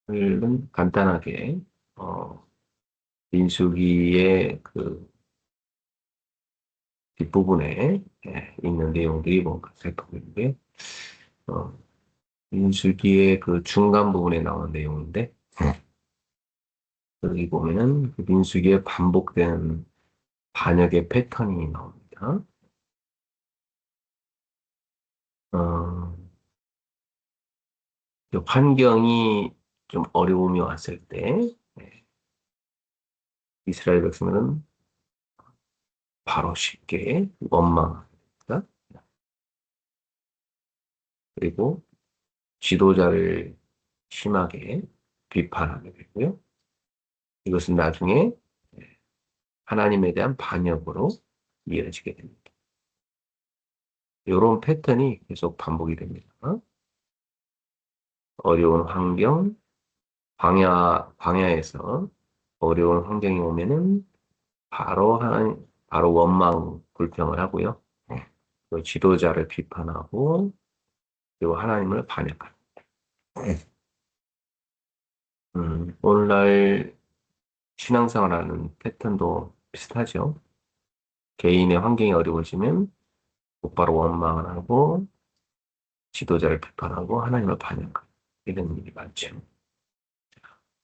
오늘은 간단하게 민수기의 그 뒷부분에 있는 내용들이 뭔가 살펴보는데 어, 민수기의 그 중간 부분에 나오는 내용인데 여기 보면은 그 민수기에 반복되는 반역의 패턴이 나옵니다. 어, 그 환경이 좀 어려움이 왔을 때 이스라엘 백성들은 바로 쉽게 원망합니다. 그리고 지도자를 심하게 비판하게 되고요. 이것은 나중에 하나님에 대한 반역으로 이어지게 됩니다. 이런 패턴이 계속 반복이 됩니다. 어려운 환경, 광야에서 어려운 환경이 오면은 바로 원망, 불평을 하고요. 그 지도자를 비판하고, 그리고 하나님을 반역합니다. 오늘날 신앙생활하는 패턴도 비슷하죠. 개인의 환경이 어려워지면 곧바로 원망을 하고, 지도자를 비판하고, 하나님을 반역하고, 이런 일이 많죠.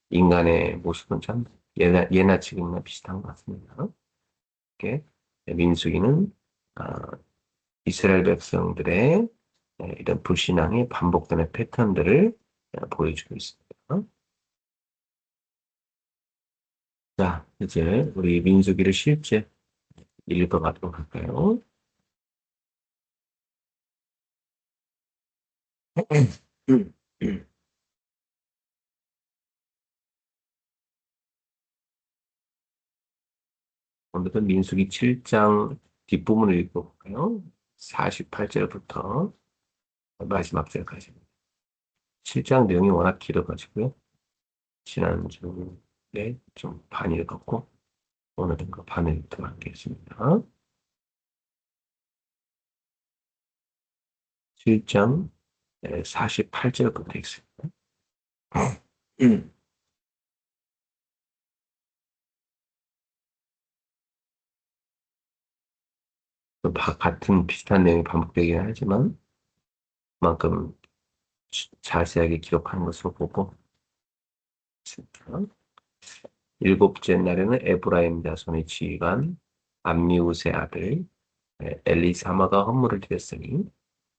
인간의 모습은 참 예나 지금이나 비슷한 것 같습니다. 이렇게 민수기는 아, 이스라엘 백성들의 이런 불신앙이 반복되는 패턴들을 보여주고 있습니다. 자, 이제 우리 민수기를 실제 읽어가도록 할까요? 오늘은 민수기 7장 뒷부분을 읽어볼까요? 48절부터 마지막 절까지입니다. 7장 내용이 워낙 길어가지고요. 지난주에 좀 반 읽었고, 오늘은 그 반을 더 하겠습니다. 7장 48절부터 있습니다. 음. 같은 비슷한 내용이 반복되긴 하지만 그만큼 자세하게 기록한 것으로 보고 있습니다. 일곱째 날에는 에브라임 자손의 지휘관 암미우스의 아들 엘리사마가 헌물을 드렸으니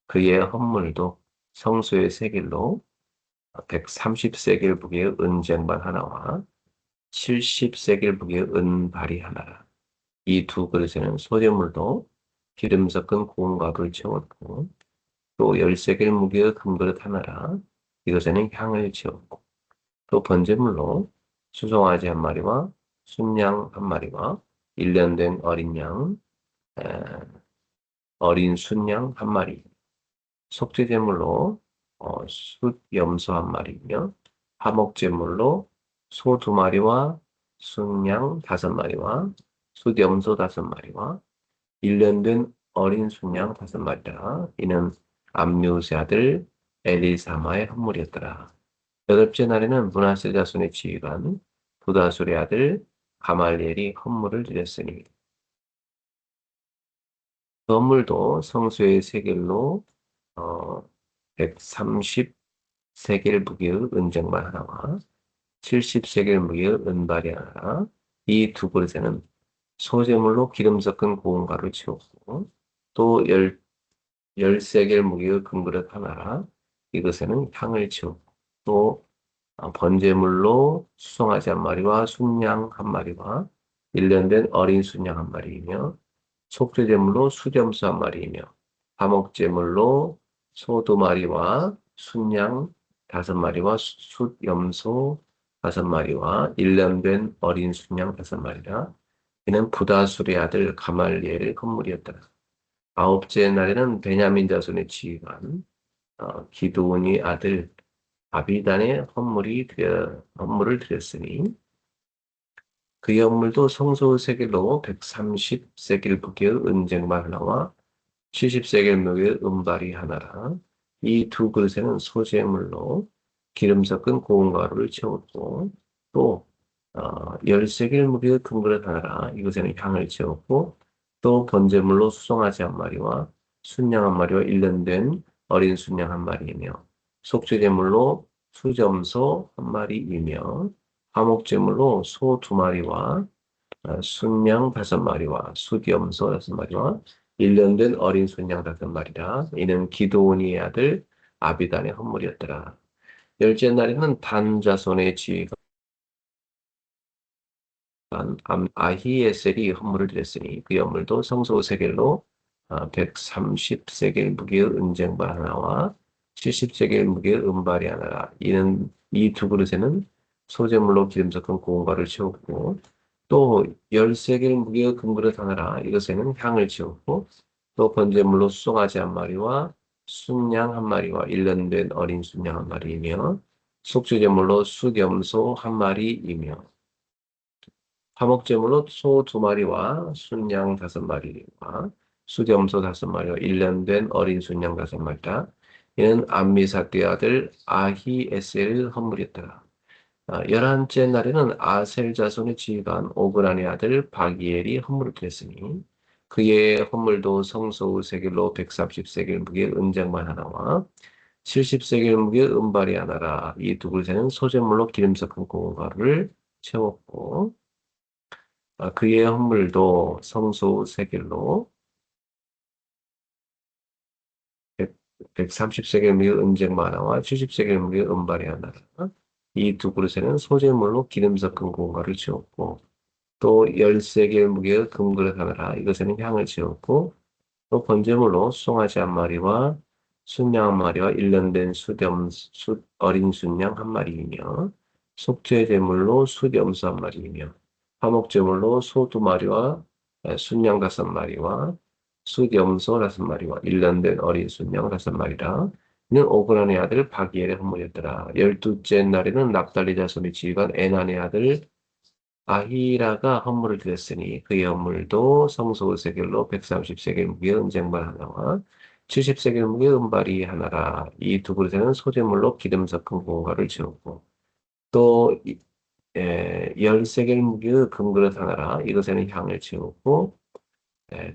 그의 헌물도 성소의 세겔로 130세겔 무게의 은쟁반 하나와 70세겔 무게의 은발이 하나라. 이 두 그릇에는 소재물도 기름 섞은 고운 가루를 채웠고 또 10세겔 무게의 금그릇 하나라. 이것에는 향을 채웠고 또 번제물로 수송아지 한 마리와 순양 한 마리와 1년 된 에, 어린 순양 한 마리, 속죄제물로 숫염소 한 마리며 화목제물로 소 두 마리와 순양 다섯 마리와 숫염소 다섯 마리와 1년 된 어린 순양 다섯 마리라. 이는 암미우스의 아들 엘리사마의 헌물이었더라. 여덟째 날에는 므낫세 자손의 지휘관 부다술의 아들 가말리엘이 헌물을 드렸으니 그 헌물도 성소의 세겔로 130세겔 무게의 은쟁반 하나와 70세겔 무게의 은발이 하나. 이 두 그릇에는 소재물로 기름 섞은 고운 가루를 채웠고 또 10세겔 무게의 금그릇 하나라. 이것에는 향을 채웠고 또 번제물로 수송아지 한 마리와 순양 한 마리와 1년 된 어린 순양 한 마리이며 속죄제물로 수점수 한 마리이며 화목제물로 소 두 마리와 순양 다섯 마리와 숫염소 다섯 마리와 1년 된 어린 순양 다섯 마리라. 이는 부다술의 아들 가말리엘의 건물이었더라. 아홉째 날에는 베냐민 자손의 지휘관 기드온이 아들 아비단의 헌물을 드렸으니 그 헌물도 성소 세겔로 130세겔 무게의 은쟁반 하나와 70세겔 무게의 은발이 하나라. 이 두 그릇에는 소재물로 기름 섞은 고운 가루를 채웠고 또 13개를 무게의 큰 그릇 하나라 이것에는 향을 채웠고 또 번제물로 수송아지 한 마리와 순양 한 마리와 일년된 어린 순양 한 마리이며 속죄제물로 수점소 한 마리이며 화목제물로 소 두 마리와 순양 다섯 마리와 수염소 다섯 마리와 일년된 어린 순양 다섯 마리라. 이는 기드온이의 아들 아비단의 헌물이었더라. 열째 날에는 단 자손의 지휘관 아히에셀이 헌물을 드렸으니 그 헌물도 성소 세겔로 130세겔 무게의 은쟁발 하나와 70세겔 무게의 은발이 하나라. 이는 이 두 그릇에는 소재물로 기름 섞은 고운 가루를 채웠고 또 10세겔 무게의 금그릇 하나라. 이것에는 향을 채웠고 또 번제물로 수송아지 한 마리와 순양 한 마리와 일년된 어린 순양 한 마리이며 속죄제물로 수염소 한 마리이며 화목제물로 소 두 마리와 순양 다섯 마리와 수염소 다섯 마리와 일년된 어린 순양 다섯 마리라. 이는 암미사띠 아들 아히에셀의 헌물이었더라. 11째 날에는 아셀 자손의 지휘관 오그란의 아들 바기엘이 헌물을 드렸으니 그의 헌물도 성소 세겔로 130세겔 무게의 은장만 하나와 70세겔 무게의 은발이 하나라. 이 두 그릇에는 소재물로 기름 섞은 고운 가루를 채웠고 그의 헌물도 성소 세겔로 130세겔 무게의 은쟁만 하나와 70세겔 무게의 은발이 하나라. 이 두 그릇에는 소재물로 기름 섞은 고운 가루를 채웠고 또 13개의 무게의 금그릇 하나라. 이것에는 향을 채웠고 또 번제물로 수송아지 한 마리와 순양 한 마리와 일년된 어린 순양 한 마리이며 속죄제물로 수염소 한 마리이며 화목제물로 소 두 마리와 순양 다섯 마리와 수염소 다섯 마리와 일년된 어린 순양 다섯 마리라. 이는 오그란의 아들 바기엘의 헌물이었더라. 12째 날에는 납달리 자손의 지휘관 에난의 아들 아히라가 헌물을 드렸으니 그의 헌물도 성소 세겔로 130세겔 무게의 은쟁발 하나와 70세겔 무게의 은발이 하나라. 이 두 그릇에는 소재물로 기름 섞은 고가를 채우고 또 10세겔 무게의 금그릇 하나라. 이것에는 향을 채우고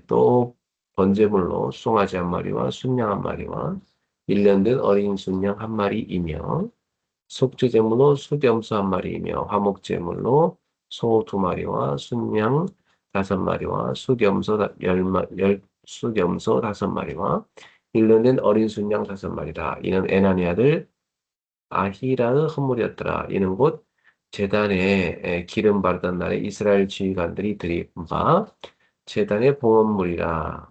또 번제물로 송아지 한 마리와 순양 한 마리와 일년된 어린 순양 한 마리이며 속죄제물로 수염소 한 마리이며 화목제물로 소 두 마리와 순양 다섯 마리와 수염소 다섯 마리와 일년된 어린 순양 다섯 마리라. 이는 에나니 아들 아히라의 헌물이었더라. 이는 곧 제단에 기름 바르던 날에 이스라엘 지휘관들이 드린 바 제단의 봉헌물이라.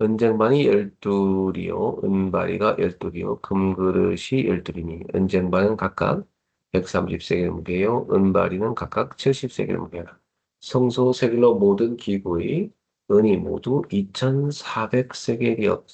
은쟁반이 12이요, 은바리가 12이요, 금그릇이 12이니, 은쟁반은 각각 130세겔 무게요, 은바리는 각각 70세겔 무게라. 성소 세겔로 모든 기구의 은이 모두 2400세겔이요,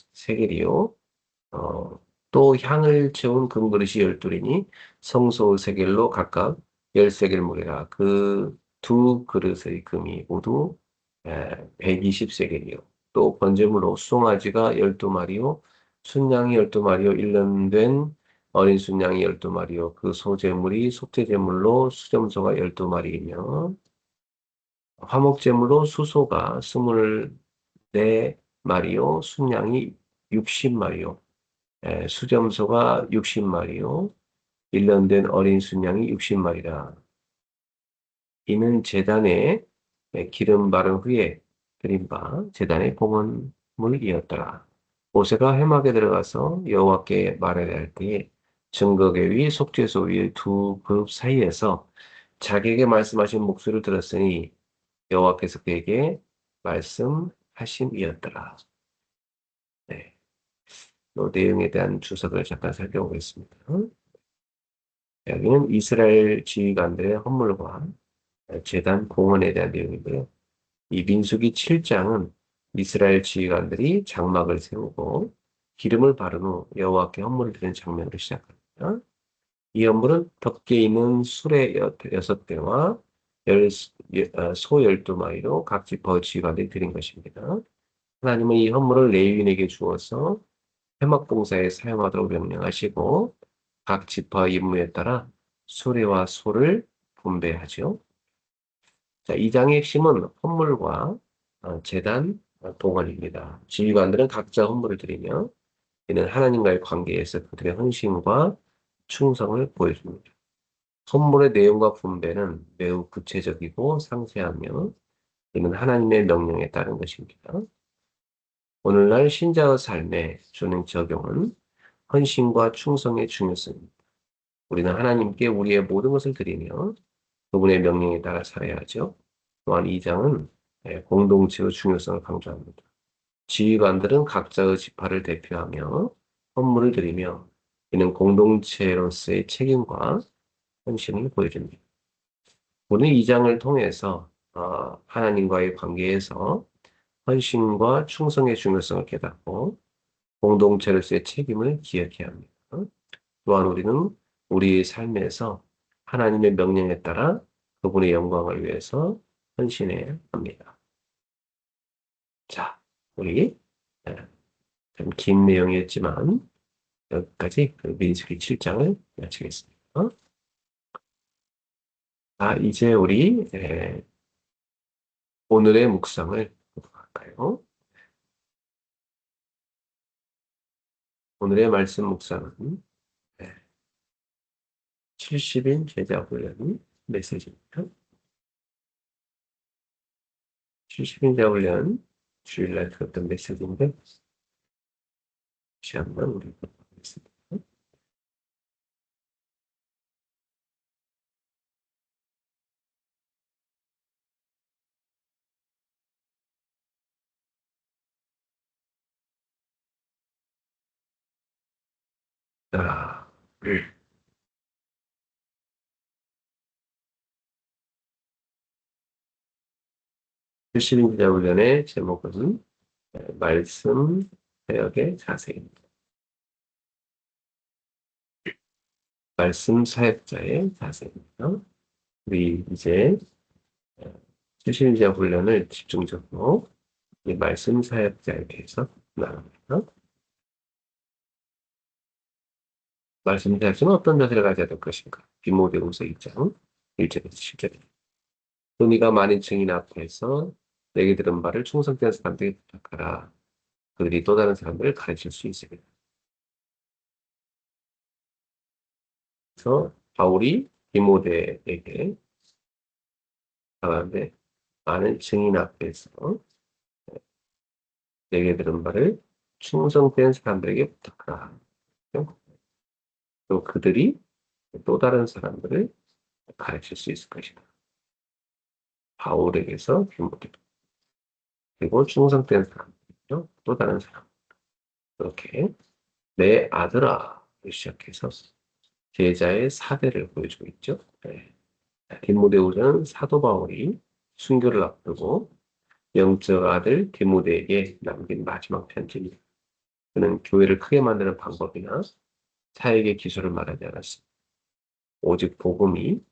또 향을 채운 금그릇이 12이니, 성소 세겔로 각각 10세겔 무게라. 그 두 그릇의 금이 모두 120세겔이요. 또 번제물로 수송아지가 12마리요, 순양이 12마리요, 일년된 어린 순양이 12마리요, 그 소제물이 속죄제물로 수점소가 12마리이며, 화목제물로 수소가 24마리요, 순양이 60마리요, 수점소가 60마리요, 일년된 어린 순양이 60마리라. 이는 제단에 기름 바른 후에 드린 바 제단의 봉헌물이었더라. 모세가 회막에 들어가서 여호와께 말하려 할 때에 증거계 위 속죄소 위의 두 그룹 사이에서 자기에게 말씀하신 목소리를 들었으니 여호와께서 그에게 말씀하심이었더라. 네, 이 내용에 대한 주석을 잠깐 살펴보겠습니다. 여기는 이스라엘 지휘관들의 헌물과 제단 봉헌에 대한 내용이고요. 이 민수기 7장은 이스라엘 지휘관들이 장막을 세우고 기름을 바른 후 여호와께 헌물을 드리는 장면으로 시작합니다. 이 헌물은 덮개 있는 수레 6대와 소 12마리로 각 지파 지휘관들이 드린 것입니다. 하나님은 이 헌물을 레위인에게 주어서 회막 봉사에 사용하도록 명령하시고 각 지파 임무에 따라 수레와 소를 분배하죠. 자, 이 장의 핵심은 헌물과 제단 동원입니다. 지휘관들은 각자 헌물을 드리며 이는 하나님과의 관계에서 그들의 헌신과 충성을 보여줍니다. 헌물의 내용과 분배는 매우 구체적이고 상세하며 이는 하나님의 명령에 따른 것입니다. 오늘날 신자의 삶에 주는 적용은 헌신과 충성의 중요성입니다. 우리는 하나님께 우리의 모든 것을 드리며 그분의 명령에 따라 살아야 하죠. 또한 이 장은 공동체의 중요성을 강조합니다. 지휘관들은 각자의 지파를 대표하며 헌물을 드리며 이는 공동체로서의 책임과 헌신을 보여줍니다. 오늘 이 장을 통해서 하나님과의 관계에서 헌신과 충성의 중요성을 깨닫고 공동체로서의 책임을 기억해야 합니다. 또한 우리는 우리의 삶에서 하나님의 명령에 따라 그분의 영광을 위해서 헌신해야 합니다. 자, 우리 좀 긴 내용이었지만 여기까지 그 민수기 7장을 마치겠습니다. 이제 우리 오늘의 묵상을 보도록 할까요? 오늘의 말씀 묵상은 70인 제자 훈련 메시지입니다. 70인 제자 훈련 주일날 들었던 메시지인데 다시 한번 우리 보겠습니다. 자, 70인 제자 훈련의 제목은 말씀 사역의 자세입니다. 말씀 사역자의 자세입니다. 우리 이제 70인 제자 훈련을 집중적으로 이 말씀 사역자에 대해서 나눕니다. 말씀 사역자는 어떤 자세를 가져야 될 것인가? 디모데후서 2장 1절에서 10절입니다. 너희가 많은 증인 앞에서 내게 들은 바를 충성된 사람들에게 부탁하라. 그들이 또 다른 사람들을 가르칠 수 있습니다. 그래서 바울이 디모데에게 말하는데 많은 증인 앞에서 내게 들은 바를 충성된 사람들에게 부탁하라. 또 그들이 또 다른 사람들을 가르칠 수 있을 것이다. 바울에게서 디모데 그리고 충성된 사람들이죠. 또 다른 사람. 이렇게 내 아들아 시작해서 제자의 사대를 보여주고 있죠. 네. 디모데후서는 사도 바울이 순교를 앞두고 영적 아들 디모데에게 남긴 마지막 편지입니다. 그는 교회를 크게 만드는 방법이나 사역의 기술을 말하지 않았습니다. 오직 복음이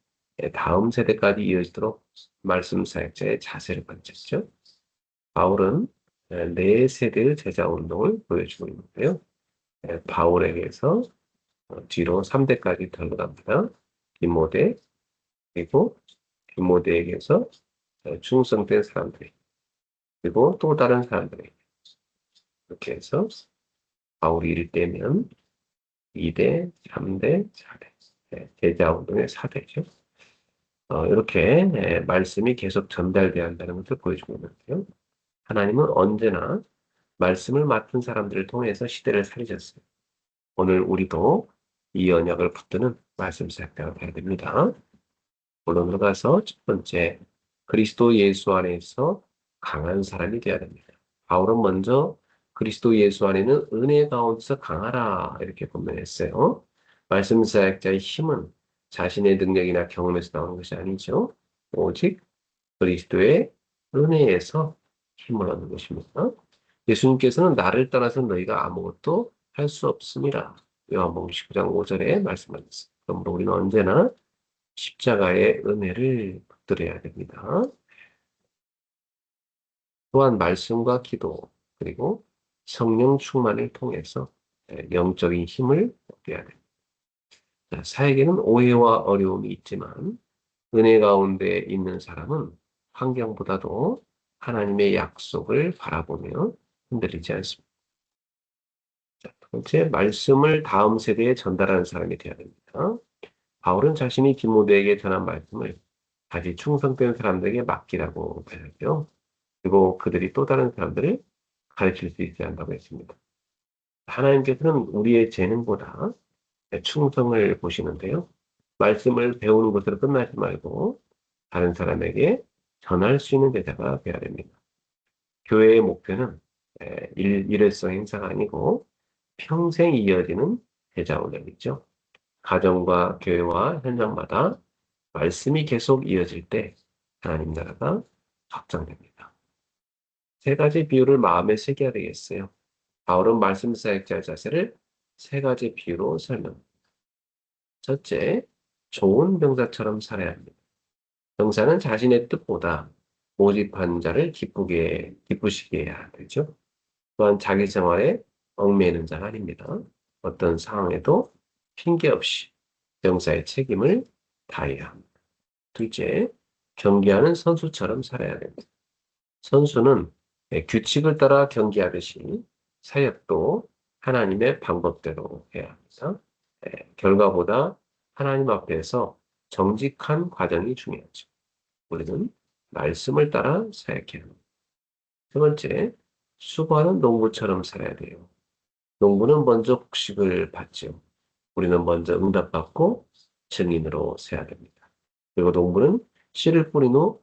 다음 세대까지 이어지도록 말씀 사역자의 자세를 가르쳤죠. 바울은 네 세대의 제자 운동을 보여주고 있는데요. 바울에게서 뒤로 3대까지 들어갑니다. 디모데, 그리고 디모데에게서 충성된 사람들, 그리고 또 다른 사람들에게 이렇게 해서 바울이 1대면 2대, 3대, 4대, 제자 운동의 4대죠. 이렇게 말씀이 계속 전달돼야 한다는 것을 보여주고 있는데요. 하나님은 언제나 말씀을 맡은 사람들을 통해서 시대를 살리셨어요. 오늘 우리도 이 언약을 붙드는 말씀 사역자가 되어야 됩니다. 본론으로 가서 첫 번째, 그리스도 예수 안에서 강한 사람이 되어야 됩니다. 바울은 먼저 그리스도 예수 안에는 은혜 가운데서 강하라 이렇게 권면했어요. 말씀 사역자의 힘은 자신의 능력이나 경험에서 나오는 것이 아니죠. 오직 그리스도의 은혜에서 힘을 얻는 것입니다. 예수님께서는 나를 떠나서 너희가 아무것도 할 수 없습니다. 요한복음 19장 5절에 말씀하셨습니다. 그러므로 우리는 언제나 십자가의 은혜를 붙들어야 됩니다. 또한 말씀과 기도 그리고 성령 충만을 통해서 영적인 힘을 얻어야 됩니다. 자, 사역에는 오해와 어려움이 있지만 은혜 가운데 있는 사람은 환경보다도 하나님의 약속을 바라보며 흔들리지 않습니다. 자, 두 번째, 말씀을 다음 세대에 전달하는 사람이 되어야 됩니다. 바울은 자신이 디모데에게 전한 말씀을 다시 충성된 사람들에게 맡기라고 말하죠. 그리고 그들이 또 다른 사람들을 가르칠 수 있어야 한다고 했습니다. 하나님께서는 우리의 재능보다 충성을 보시는데요. 말씀을 배우는 것으로 끝나지 말고 다른 사람에게 전할 수 있는 제자가 되어야 됩니다. 교회의 목표는 일회성 행사가 아니고 평생 이어지는 제자 훈련이죠. 가정과 교회와 현장마다 말씀이 계속 이어질 때 하나님 나라가 확장됩니다. 세 가지 비유를 마음에 새겨야 되겠어요. 바울은 말씀 사역자의 자세를 세 가지 비유로 설명합니다. 첫째, 좋은 병사처럼 살아야 합니다. 병사는 자신의 뜻보다 모집한 자를 기쁘시게 해야 되죠. 또한 자기 생활에 얽매이는 자가 아닙니다. 어떤 상황에도 핑계 없이 병사의 책임을 다해야 합니다. 둘째, 경기하는 선수처럼 살아야 됩니다. 선수는 규칙을 따라 경기하듯이 사역도 하나님의 방법대로 해야 합니다. 결과보다 하나님 앞에서 정직한 과정이 중요하죠. 우리는 말씀을 따라 사역해야 합니다. 세 번째, 수고하는 농부처럼 살아야 돼요. 농부는 먼저 곡식을 받죠. 우리는 먼저 응답받고 증인으로 서야 됩니다. 그리고 농부는 씨를 뿌린 후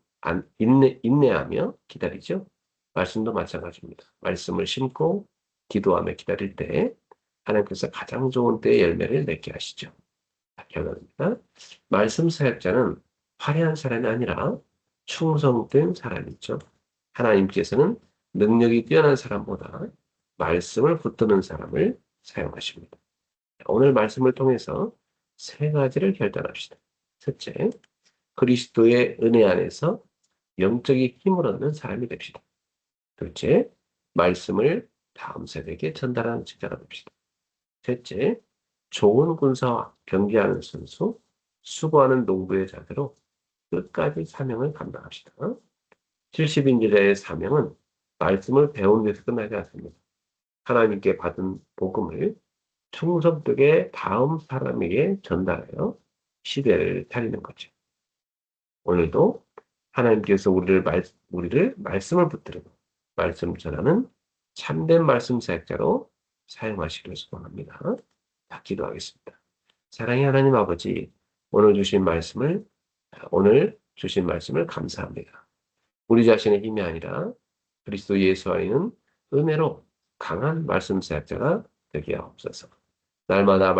인내하며 기다리죠. 말씀도 마찬가지입니다. 말씀을 심고 기도하며 기다릴 때 하나님께서 가장 좋은 때에 열매를 맺게 하시죠. 결론입니다. 말씀 사역자는 화려한 사람이 아니라 충성된 사람이죠. 하나님께서는 능력이 뛰어난 사람보다 말씀을 붙드는 사람을 사용하십니다. 오늘 말씀을 통해서 세 가지를 결단합시다. 첫째, 그리스도의 은혜 안에서 영적인 힘을 얻는 사람이 됩시다. 둘째, 말씀을 다음 세대에게 전달하는 제자가 됩시다. 셋째, 좋은 군사와 경계하는 선수, 수고하는 농부의 자세로 끝까지 사명을 감당합시다. 70인제자의 사명은 말씀을 배우는 데서 끝나지 않습니다. 하나님께 받은 복음을 충성되게 다음 사람에게 전달하여 시대를 살리는 거죠. 오늘도 하나님께서 우리를 말씀을 붙들고 말씀 전하는 참된 말씀 사역자로 사용하시기를 소원합니다. 다 기도하겠습니다. 사랑의 하나님 아버지, 오늘 주신 말씀을 감사합니다. 우리 자신의 힘이 아니라 그리스도 예수 안에 있는 은혜로 강한 말씀 사역자가 되게 하옵소서. 날마다